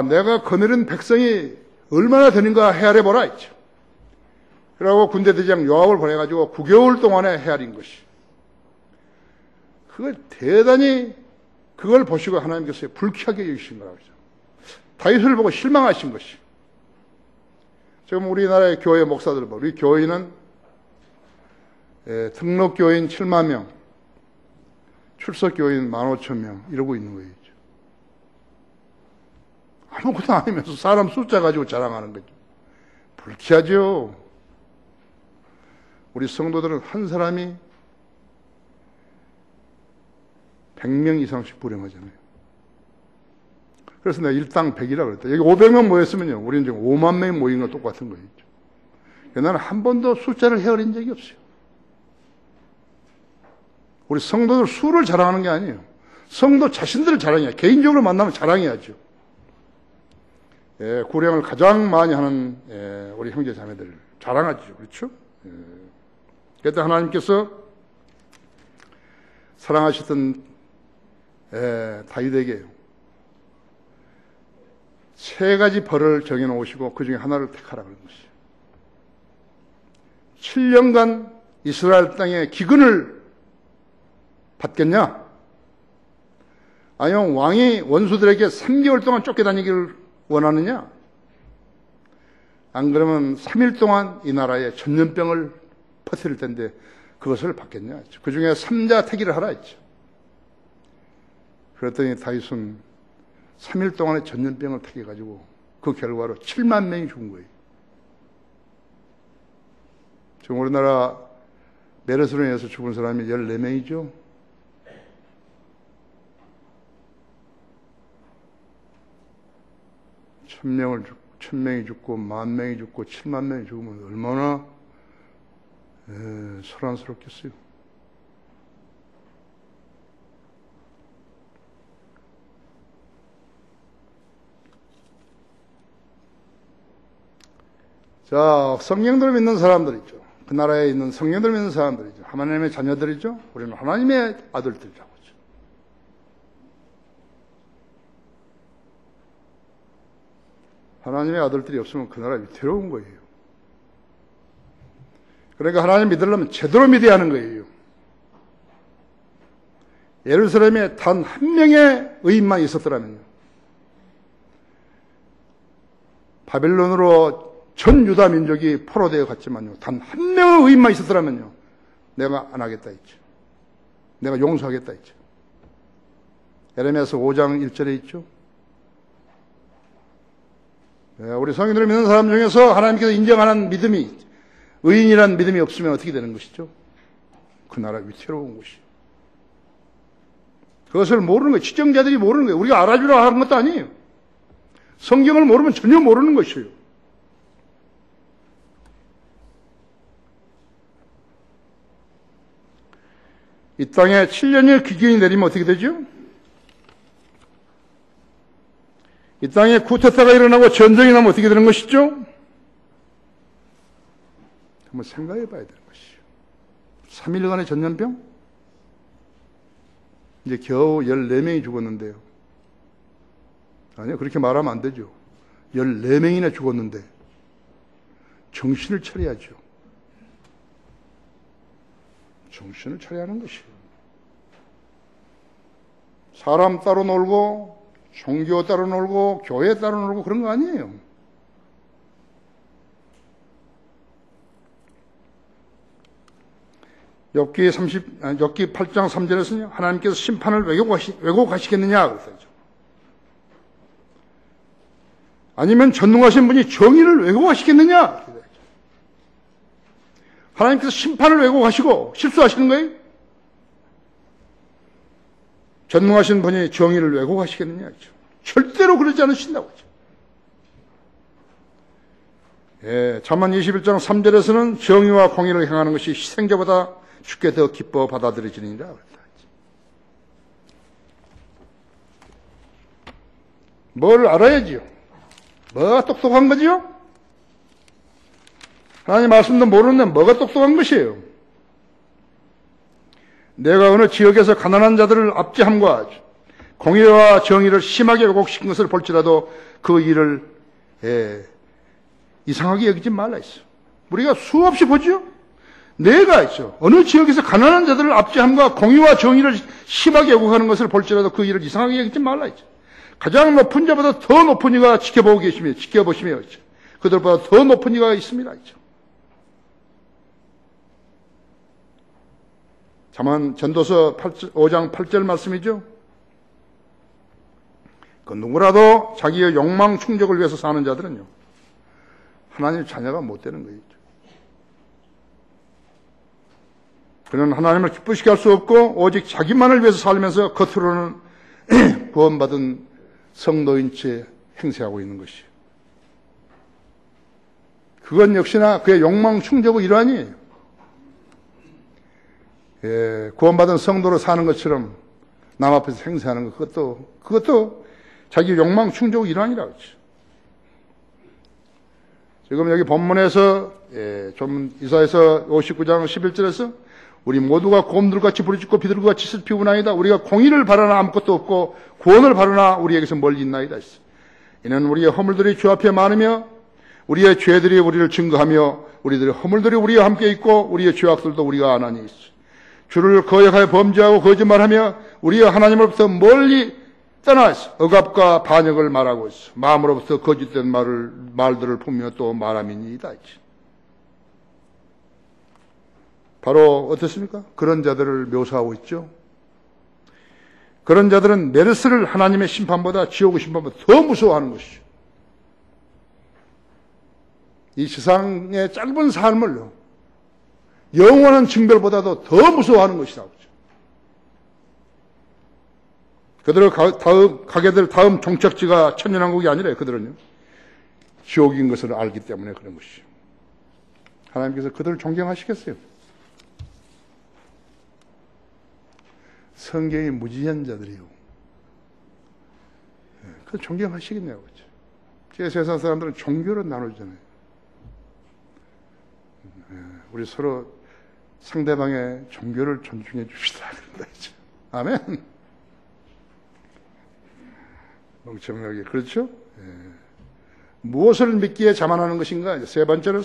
내가 거느린 백성이 얼마나 되는가 헤아려보라 했죠. 그러고 군대 대장 요압을 보내가지고 9개월 동안에 헤아린 것이. 그걸 대단히 그걸 보시고 하나님께서 불쾌하게 여기신 거라고 그러죠. 다윗을 보고 실망하신 것이. 지금 우리나라의 교회 목사들 봐. 우리 교인은 등록교인 7만 명, 출석교인 15,000명 이러고 있는 거예요. 아무것도 아니면서 사람 숫자 가지고 자랑하는 거죠. 불쾌하죠. 우리 성도들은 한 사람이 100명 이상씩 불행하잖아요. 그래서 내가 일당 100이라고 그랬다. 여기 500명 모였으면요, 우리는 지금 5만 명이 모인 건 똑같은 거예요. 나는 한 번도 숫자를 헤아린 적이 없어요. 우리 성도들 수를 자랑하는 게 아니에요. 성도 자신들을 자랑해요. 개인적으로 만나면 자랑해야죠. 구령을 가장 많이 하는 우리 형제 자매들 자랑하죠. 그렇죠? 그때 하나님께서 사랑하셨던 다윗에게 3가지 벌을 정해놓으시고 그 중에 하나를 택하라 그런 것이에요. 7년간 이스라엘 땅에 기근을 받겠냐? 아니면 왕이 원수들에게 3개월 동안 쫓겨다니기를 원하느냐? 안 그러면 3일 동안 이 나라에 전염병을 퍼뜨릴 텐데 그것을 받겠냐? 그 중에 3자 태기를 하라 했죠. 그랬더니 다윗은 3일 동안의 전염병을 택해가지고 그 결과로 7만 명이 죽은 거예요. 지금 우리나라 메르스로 인해서 죽은 사람이 14명이죠. 천명이 죽고 10,000명이 죽고 7만 명이 죽으면 얼마나 소란스럽겠어요. 자, 성령들을 믿는 사람들이죠. 그 나라에 있는 성령들을 믿는 사람들이죠. 하나님의 자녀들이죠. 우리는 하나님의 아들들이라고 하죠. 하나님의 아들들이 없으면 그 나라 위태로운 거예요. 그러니까 하나님 믿으려면 제대로 믿어야 하는 거예요. 예루살렘에 단 한 명의 의인만 있었더라면요, 바벨론으로 전 유다 민족이 포로되어 갔지만요, 단 한 명의 의인만 있었더라면요, 내가 안 하겠다 했죠. 내가 용서하겠다 했죠. 예레미야서 5장 1절에 있죠. 우리 성인들을 믿는 사람 중에서 하나님께서 인정하는 믿음이, 의인이라는 믿음이 없으면 어떻게 되는 것이죠? 그 나라 위태로운 것이요. 그것을 모르는 거예요. 지정자들이 모르는 거예요. 우리가 알아주라 하는 것도 아니에요. 성경을 모르면 전혀 모르는 것이에요. 이 땅에 7년의 기근이 내리면 어떻게 되죠? 이 땅에 쿠데타가 일어나고 전쟁이 나면 어떻게 되는 것이죠? 한번 생각해 봐야 되는 것이죠. 3일간의 전염병? 이제 겨우 14명이 죽었는데요. 아니요, 그렇게 말하면 안 되죠. 14명이나 죽었는데 정신을 차려야죠. 정신을 차려야 하는 것이에요. 사람 따로 놀고 종교 따로 놀고 교회 따로 놀고 그런 거 아니에요. 욥기 8장 3절에서는요, 하나님께서 심판을 왜곡하시겠느냐 그랬어요. 아니면 전능하신 분이 정의를 왜곡하시겠느냐? 하나님께서 심판을 왜곡하시고 실수하시는 거예요? 전능하신 분이 정의를 왜곡하시겠느냐 했죠. 절대로 그러지 않으신다고 했죠. 예, 잠언 21장 3절에서는 정의와 공의를 행하는 것이 희생자보다 주께 더 기뻐 받아들여지느니라 그랬다. 뭘 알아야지요? 뭐가 똑똑한 거지요? 하나님 말씀도 모르는데 뭐가 똑똑한 것이에요? 내가 어느 지역에서 가난한 자들을 압제함과 공의와 정의를 심하게 왜곡시킨 것을 볼지라도 그 일을 이상하게 여기지 말라 했어. 우리가 수없이 보죠? 내가 있죠. 어느 지역에서 가난한 자들을 압제함과 공의와 정의를 심하게 왜곡하는 것을 볼지라도 그 일을 이상하게 여기지 말라 했죠. 가장 높은 자보다 더 높은 이가 지켜보시며 있죠. 그들보다 더 높은 이가 있습니다. 있죠. 잠언 전도서 5장 8절 말씀이죠. 그 누구라도 자기의 욕망 충족을 위해서 사는 자들은요, 하나님 자녀가 못 되는 거예요. 그는 하나님을 기쁘시게 할 수 없고 오직 자기만을 위해서 살면서 겉으로는 구원받은 성도인 채 행세하고 있는 것이에요. 그건 역시나 그의 욕망 충족의 일환이에요. 구원받은 성도로 사는 것처럼 남 앞에서 행세하는 것, 그것도 자기 욕망 충족의 일환이라고 했죠. 지금 여기 본문에서 좀 이사야서 59장 11절에서 우리 모두가 곰들같이 부르짖고 비둘기같이 슬피우나이다. 우리가 공의를 바라나 아무것도 없고 구원을 바라나 우리에게서 멀리 있나이다. 이는 우리의 허물들이 주 앞에 많으며 우리의 죄들이 우리를 증거하며 우리들의 허물들이 우리와 함께 있고 우리의 죄악들도 우리가 아나니 있어. 주를 거역하여 범죄하고 거짓말하며 우리의 하나님으로부터 멀리 떠나 있어. 억압과 반역을 말하고 있어. 마음으로부터 거짓된 말들을 품며 또 말함이니이다. 바로 어떻습니까? 그런 자들을 묘사하고 있죠. 그런 자들은 메르스를 하나님의 심판보다 지옥의 심판보다 더 무서워하는 것이죠. 이 세상의 짧은 삶을 영원한 징벌보다도 더 무서워하는 것이다. 그들을 가게 될 다음 종착지가 천년왕국이 아니라 그들은요, 지옥인 것을 알기 때문에 그런 것이죠. 하나님께서 그들을 존경하시겠어요? 성경이 무지한 자들이요. 그 존경하시겠냐고. 제 세상 사람들은 종교로 나누잖아요. 우리 서로 상대방의 종교를 존중해 줍시다. 아멘. 멍청하게. 그렇죠? 무엇을 믿기에 자만하는 것인가? 세 번째로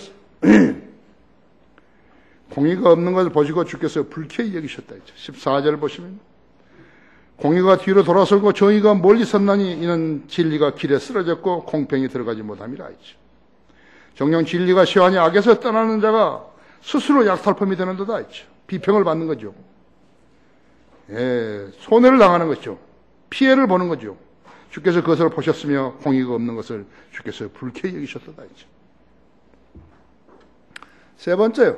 공의가 없는 것을 보시고 주께서 불쾌히 여기셨다. 14절 보시면 공의가 뒤로 돌아설고 정의가 멀리 섰나니 이는 진리가 길에 쓰러졌고 공평이 들어가지 못함이라 했죠. 정녕 진리가 시완이 악에서 떠나는 자가 스스로 약탈품이 되는 데다 했죠. 비평을 받는 거죠. 손해를 당하는 거죠. 피해를 보는 거죠. 주께서 그것을 보셨으며 공의가 없는 것을 주께서 불쾌히 여기셨다 했죠. 세 번째요.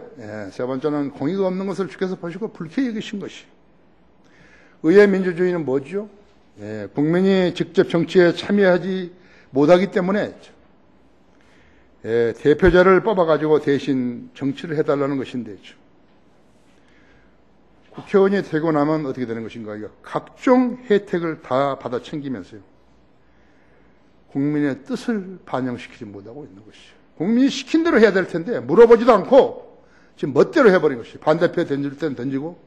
세 번째는 공의가 없는 것을 주께서 보시고 불쾌히 여기신 것이. 의회 민주주의는 뭐죠? 국민이 직접 정치에 참여하지 못하기 때문에 대표자를 뽑아가지고 대신 정치를 해달라는 것인데, 국회의원이 되고 나면 어떻게 되는 것인가? 각종 혜택을 다 받아 챙기면서요, 국민의 뜻을 반영시키지 못하고 있는 것이죠. 국민이 시킨 대로 해야 될 텐데 물어보지도 않고 지금 멋대로 해버린 것이죠. 반대표 던질 때는 던지고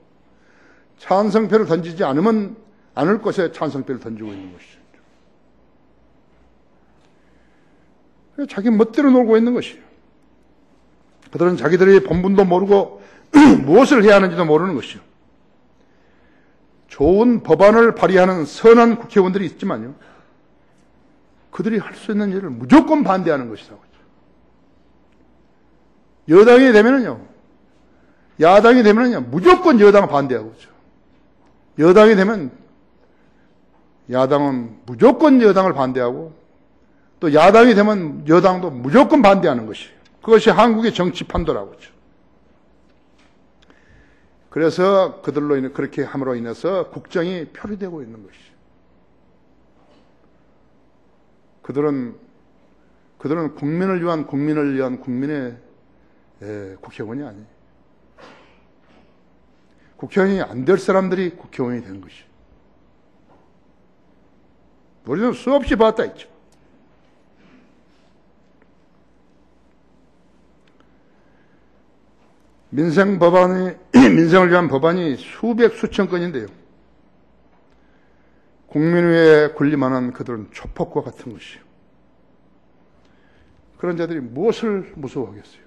찬성표를 던지지 않을 것에 찬성표를 던지고 있는 것이죠. 자기 멋대로 놀고 있는 것이에요. 그들은 자기들의 본분도 모르고 무엇을 해야 하는지도 모르는 것이죠. 좋은 법안을 발의하는 선한 국회의원들이 있지만요, 그들이 할 수 있는 일을 무조건 반대하는 것이다. 여당이 되면은요, 야당이 되면은요, 무조건 여당 반대하고 있죠. 여당이 되면 야당은 무조건 여당을 반대하고, 또 야당이 되면 여당도 무조건 반대하는 것이에요. 그것이 한국의 정치 판도라고 하죠. 그래서 그들로 그렇게 함으로 인해서 국정이 표류되고 있는 것이죠. 그들은 국민을 위한 국민의 국회의원이 아니에요. 국회의원이 안 될 사람들이 국회의원이 되는 것이에요. 우리는 수없이 봤다 했죠. 민생을 위한 법안이 수백 수천 건인데요, 국민 위에 군림하는 그들은 초폭과 같은 것이에요. 그런 자들이 무엇을 무서워하겠어요?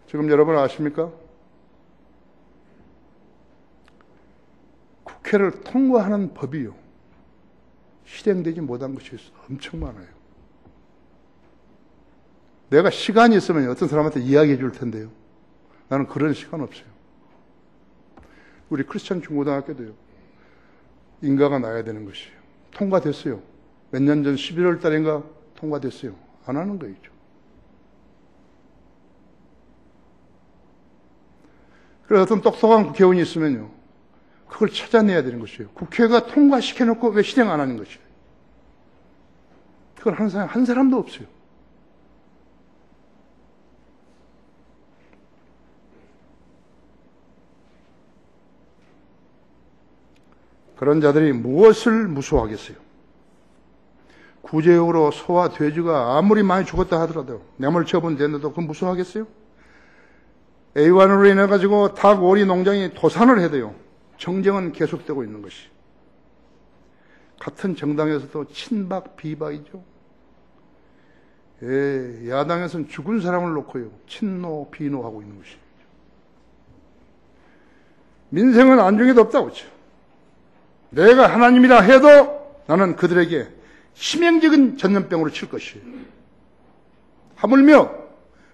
지금 여러분 아십니까? 국회를 통과하는 법이요, 실행되지 못한 것이 엄청 많아요. 내가 시간이 있으면 어떤 사람한테 이야기해 줄 텐데요, 나는 그런 시간 없어요. 우리 크리스천 중고등학교도요, 인가가 나야 되는 것이에요. 통과됐어요. 몇 년 전 11월 달인가 통과됐어요. 안 하는 거죠. 그래서 어떤 똑똑한 국회의원이 있으면요, 그걸 찾아내야 되는 것이에요. 국회가 통과시켜놓고 왜 실행 안 하는 것이에요? 그걸 한 사람도 없어요. 그런 자들이 무엇을 무서워하겠어요? 구제역으로 소와 돼지가 아무리 많이 죽었다 하더라도, 뇌물 처분됐는데도 그건 무서워하겠어요? A1으로 인해가지고 닭, 오리 농장이 도산을 해도요, 정쟁은 계속되고 있는 것이. 같은 정당에서도 친박, 비박이죠. 야당에서는 죽은 사람을 놓고요, 친노, 비노하고 있는 것이에요. 민생은 안중에도 없다고 그죠. 내가 하나님이라 해도 나는 그들에게 치명적인 전염병으로 칠 것이에요. 하물며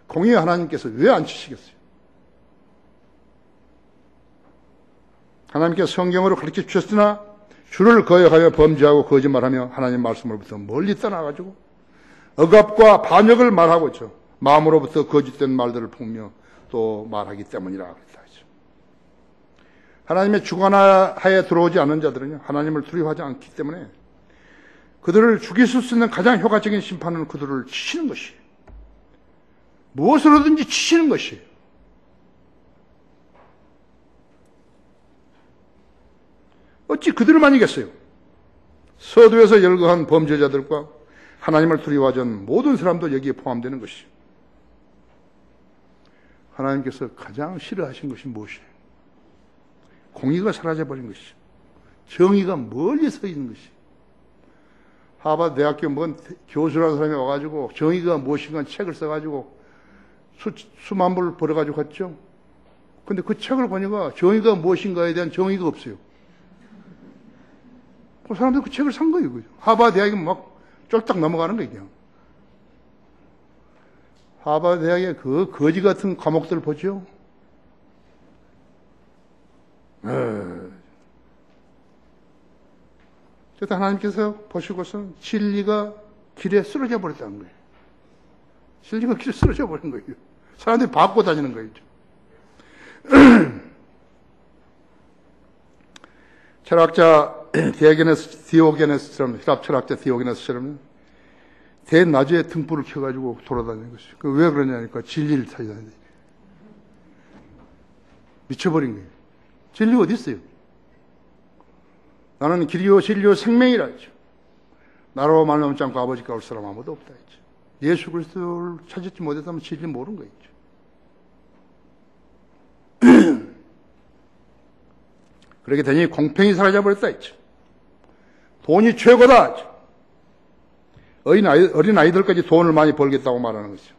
공의 하나님께서 왜 안 치시겠어요? 하나님께서 성경으로 가르쳐 주셨으나 주를 거역하여 범죄하고 거짓말하며 하나님 말씀으로부터 멀리 떠나가지고 억압과 반역을 말하고 있죠. 마음으로부터 거짓된 말들을 품으며 또 말하기 때문이라 그랬다. 하나님의 주관하에 들어오지 않는 자들은요, 하나님을 두려워하지 않기 때문에 그들을 죽일 수 있는 가장 효과적인 심판은 그들을 치시는 것이에요. 무엇으로든지 치시는 것이에요. 어찌 그들만 이겠어요? 서두에서 열거한 범죄자들과 하나님을 두려워하지 않는 모든 사람도 여기에 포함되는 것이에요. 하나님께서 가장 싫어하신 것이 무엇이에요? 공의가 사라져버린 것이죠. 정의가 멀리 서 있는 것이죠. 하버드 대학교 뭔 교수라는 사람이 와가지고 정의가 무엇인가 책을 써가지고 수만 불 벌어가지고 갔죠. 근데 그 책을 보니까 정의가 무엇인가에 대한 정의가 없어요. 그 사람들이 그 책을 산 거예요. 하버드 대학이 막 쫄딱 넘어가는 거예요. 그냥. 하버드 대학의 그 거지 같은 과목들 보죠. 그래서 하나님께서 보시고서 진리가 길에 쓰러져 버렸다는 거예요. 진리가 길에 쓰러져 버린 거예요. 사람들이 밟고 다니는 거예요. 철학자 디오게네스처럼, 힐랍 철학자 디오게네스처럼 대낮에 등불을 켜가지고 돌아다니는 것이죠. 왜 그러냐니까 진리를 찾아야 돼. 미쳐버린 거예요. 진리가 어디 있어요? 나는 길이요 진리요 생명이라 했죠. 나로 말미암지 않고 아버지께 올 사람 아무도 없다 했죠. 예수 그리스도를 찾지 못했다면 진리를 모르는 거였죠. 그렇게 되니 공평이 사라져버렸다 했죠. 돈이 최고다 했죠. 어린 아이들까지 돈을 많이 벌겠다고 말하는 거죠.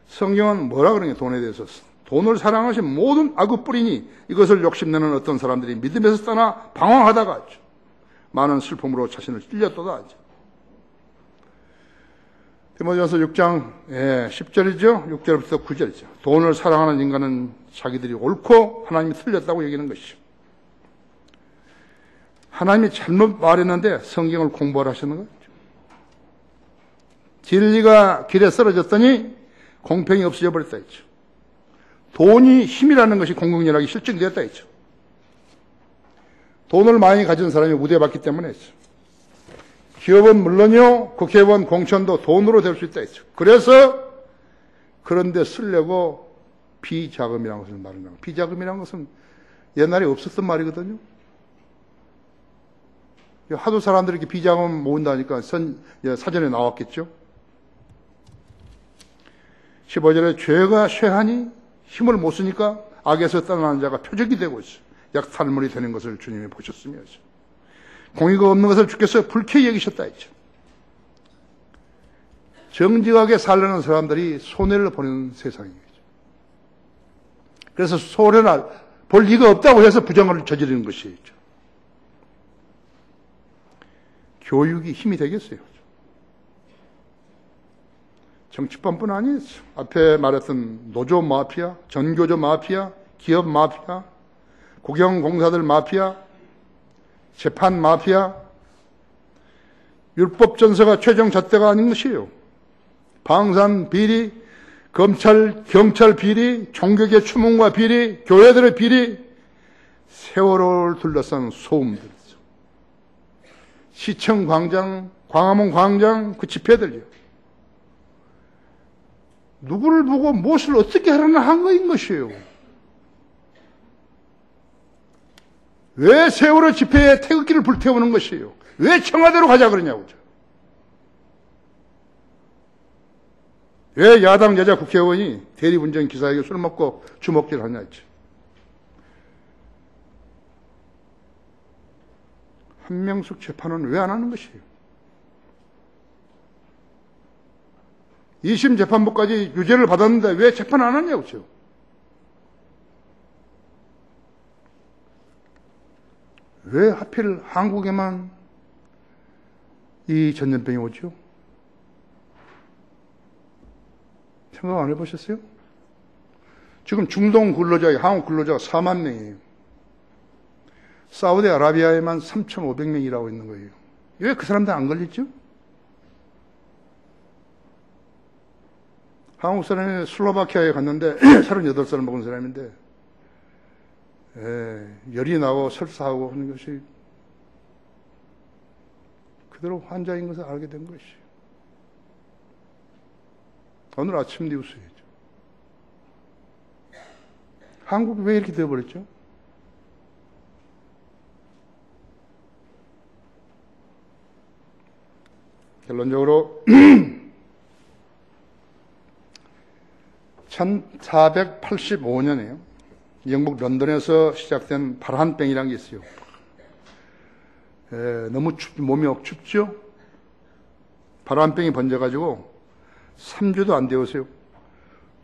성경은 뭐라 그러냐, 돈에 대해서. 돈을 사랑하신 모든 악의 뿌리니 이것을 욕심내는 어떤 사람들이 믿음에서 떠나 방황하다가 하죠. 많은 슬픔으로 자신을 찔렸도다 하죠. 디모데전서 6장 10절이죠. 6절부터 9절이죠. 돈을 사랑하는 인간은 자기들이 옳고 하나님이 틀렸다고 여기는 것이죠. 하나님이 잘못 말했는데 성경을 공부를 하시는 거죠. 진리가 길에 쓰러졌더니 공평이 없어져 버렸다 했죠. 돈이 힘이라는 것이 공공연하게 실증되었다 했죠. 돈을 많이 가진 사람이 우대받기 때문에 했죠. 기업은 물론이요, 국회의원 공천도 돈으로 될 수 있다 했죠. 그래서 그런데 쓰려고 비자금이라는 것을 말하는 거예요. 비자금이라는 것은 옛날에 없었던 말이거든요. 하도 사람들이 이렇게 비자금 모은다니까 사전에 나왔겠죠. 15절에 죄가 쇠하니 힘을 못 쓰니까 악에서 떠나는 자가 표적이 되고 있어요. 약탈물이 되는 것을 주님이 보셨으며 공의가 없는 것을 주께서 불쾌히 여기셨다 했죠. 정직하게 살려는 사람들이 손해를 보는 세상이죠. 그래서 손해를 볼 리가 없다고 해서 부정을 저지르는 것이죠. 교육이 힘이 되겠어요. 정치판뿐 아니에요. 앞에 말했던 노조 마피아, 전교조 마피아, 기업 마피아, 국영공사들 마피아, 재판 마피아, 율법 전서가 최종 잣대가 아닌 것이에요. 방산 비리, 검찰, 경찰 비리, 종교계 추문과 비리, 교회들의 비리, 세월호를 둘러싼 소음들, 시청 광장, 광화문 광장, 그 집회들요. 누구를 보고 무엇을 어떻게 하려나 한 거인 것이에요. 왜 세월호 집회에 태극기를 불태우는 것이에요? 왜 청와대로 가자 그러냐고. 왜 야당 여자 국회의원이 대리운전 기사에게 술 먹고 주먹질 하냐 했죠. 한명숙 재판은 왜 안 하는 것이에요? 2심 재판부까지 유죄를 받았는데 왜 재판 안 하냐고, 그죠? 왜 하필 한국에만 이 전염병이 오죠? 생각 안 해보셨어요? 지금 중동 근로자, 한국 근로자가 4만 명이에요. 사우디아라비아에만 3,500명이 일하고 있는 거예요. 왜 그 사람들 안 걸렸죠? 한국 사람이 슬로바키아에 갔는데 38살 먹은 사람인데 열이 나고 설사하고 하는 것이 그대로 환자인 것을 알게 된 것이에요. 오늘 아침 뉴스였죠. 한국이 왜 이렇게 되어버렸죠? 결론적으로 1485년에요. 영국 런던에서 시작된 발한병이라는 게 있어요. 너무 몸이 춥죠? 발한병이 번져가지고 3주도 안 되었어요.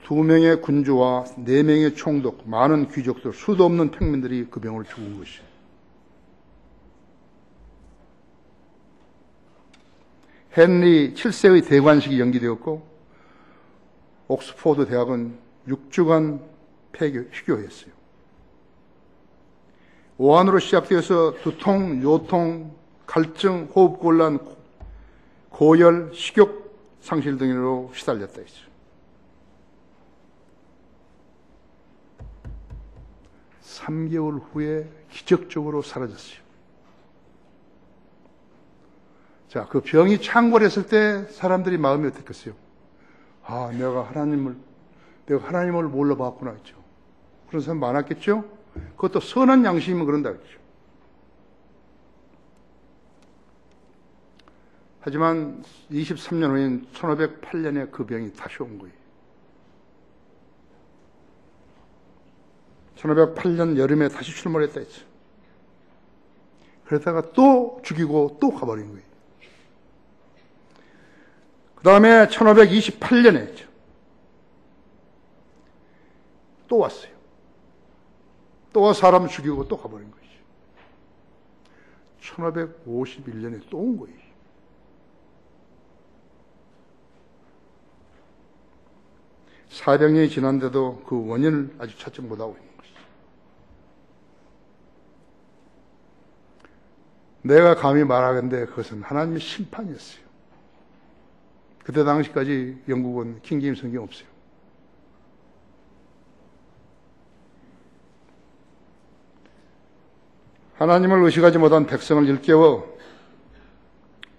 2명의 군주와 4명의 총독, 많은 귀족들, 수도 없는 평민들이 그 병으로 죽은 것이에요. 헨리 7세의 대관식이 연기되었고 옥스포드 대학은 6주간 휴교했어요. 오한으로 시작되어서 두통, 요통, 갈증, 호흡곤란, 고열, 식욕 상실 등으로 시달렸다 했죠. 3개월 후에 기적적으로 사라졌어요. 자, 그 병이 창궐했을 때 사람들이 마음이 어땠겠어요? 아, 내가 하나님을 몰라봤구나 했죠. 그런 사람 많았겠죠? 그것도 선한 양심이면 그런다 했죠. 하지만 23년 후인 1508년에 그 병이 다시 온 거예요. 1508년 여름에 다시 출몰했다 했죠. 그러다가 또 죽이고 또 가버린 거예요. 그 다음에 1528년에 했죠. 또 왔어요. 또 와서 사람 죽이고 또 가버린 거죠. 1551년에 또 온 거예요. 사백년이 지난데도 그 원인을 아직 찾지 못하고 있는 것이죠. 내가 감히 말하건대 그것은 하나님의 심판이었어요. 그때 당시까지 영국은 킹제임스 성경 없어요. 하나님을 의식하지 못한 백성을 일깨워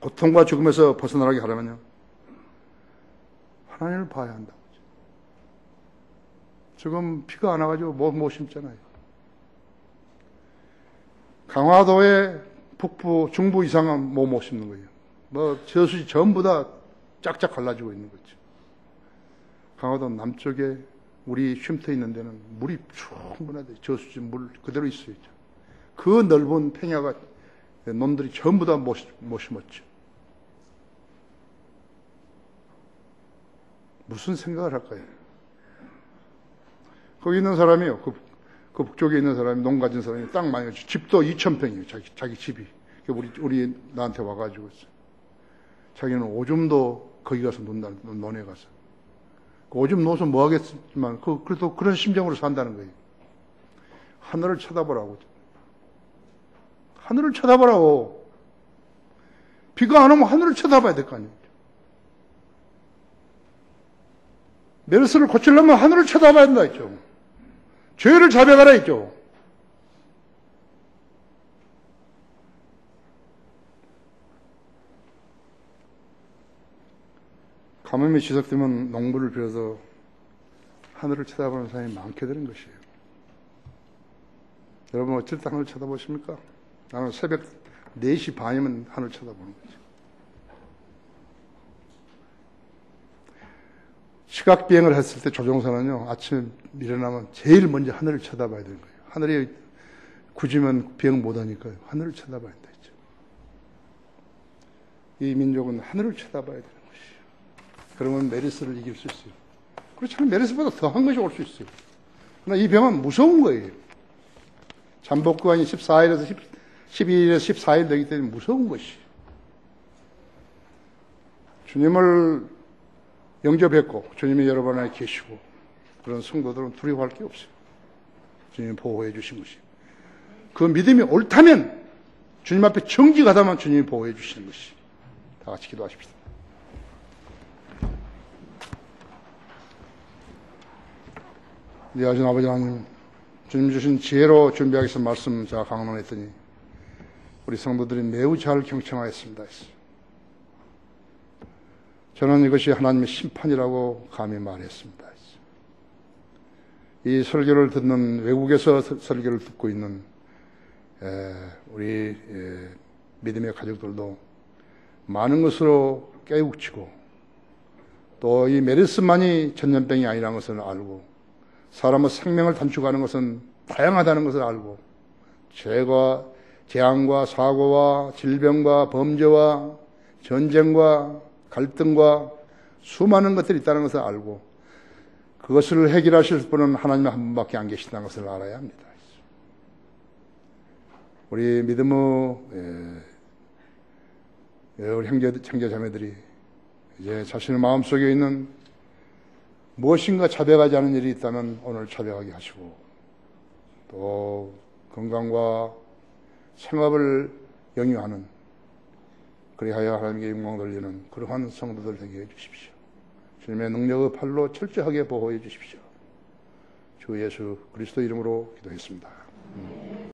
고통과 죽음에서 벗어나게 하려면요, 하나님을 봐야 한다고. 지금 비가 안 와가지고 못 심잖아요. 강화도의 북부, 중부 이상은 못 심는 거예요. 저수지 전부 다 짝짝 갈라지고 있는 거죠. 강화도 남쪽에 우리 쉼터 있는 데는 물이 충분하대. 저수지 물 그대로 있어요. 그 넓은 평야가 놈들이 전부 다 못 심었죠. 무슨 생각을 할까요? 거기 있는 사람이요. 그 북쪽에 있는 사람이, 농 가진 사람이 땅 많이 가지고, 집도 2,000평이에요. 자기 집이. 우리 나한테 와가지고, 자기는 오줌도 거기 가서 논에 가서. 오줌 놓아서 뭐 하겠지만, 그래도 그런 심정으로 산다는 거예요. 하늘을 쳐다보라고. 하늘을 쳐다보라고. 비가 안 오면 하늘을 쳐다봐야 될 거 아니에요. 메르스를 고치려면 하늘을 쳐다봐야 된다 했죠. 죄를 자백하라 했죠. 가뭄이 지속되면 농부를 빌어서 하늘을 쳐다보는 사람이 많게 되는 것이에요. 여러분 어쩔 때 하늘 쳐다보십니까? 나는 새벽 4시 반이면 하늘 쳐다보는 거죠. 시각비행을 했을 때 조종사는요, 아침에 일어나면 제일 먼저 하늘을 쳐다봐야 되는 거예요. 하늘이 굳으면 비행 못하니까요. 하늘을 쳐다봐야 된다 했죠. 이 민족은 하늘을 쳐다봐야 되는 것이에요. 그러면 메르스를 이길 수 있어요. 그렇지만 메르스보다 더한 것이 올 수 있어요. 그러나 이 병은 무서운 거예요. 잠복기간이 12일에서 14일 되기 때문에 무서운 것이. 주님을 영접했고 주님이 여러분 안에 계시고 그런 성도들은 두려워할 게 없어요. 주님이 보호해 주신 것이. 그 믿음이 옳다면 주님 앞에 정직하다면 주님이 보호해 주시는 것이. 다 같이 기도하십시다. 위하신 아버지 하나님, 주님 주신 지혜로 준비하기 위해서 말씀 제가 강론했더니 우리 성도들이 매우 잘 경청하였습니다. 저는 이것이 하나님의 심판이라고 감히 말했습니다. 이 설교를 듣는 외국에서 설교를 듣고 있는 우리 믿음의 가족들도 많은 것으로 깨우치고 또 이 메르스만이 전염병이 아니라는 것을 알고 사람의 생명을 단축하는 것은 다양하다는 것을 알고 재앙과 사고와 질병과 범죄와 전쟁과 갈등과 수많은 것들이 있다는 것을 알고 그것을 해결하실 분은 하나님 한 분밖에 안 계신다는 것을 알아야 합니다. 우리 믿음의 우리 형제 자매들이 이제 자신의 마음속에 있는 무엇인가 자백하지 않은 일이 있다면 오늘 자백하게 하시고 또 건강과 생업을 영위하는 그리하여 하나님께 영광 돌리는 그러한 성도들 되게 해주십시오. 주님의 능력의 팔로 철저하게 보호해 주십시오. 주 예수 그리스도 이름으로 기도했습니다.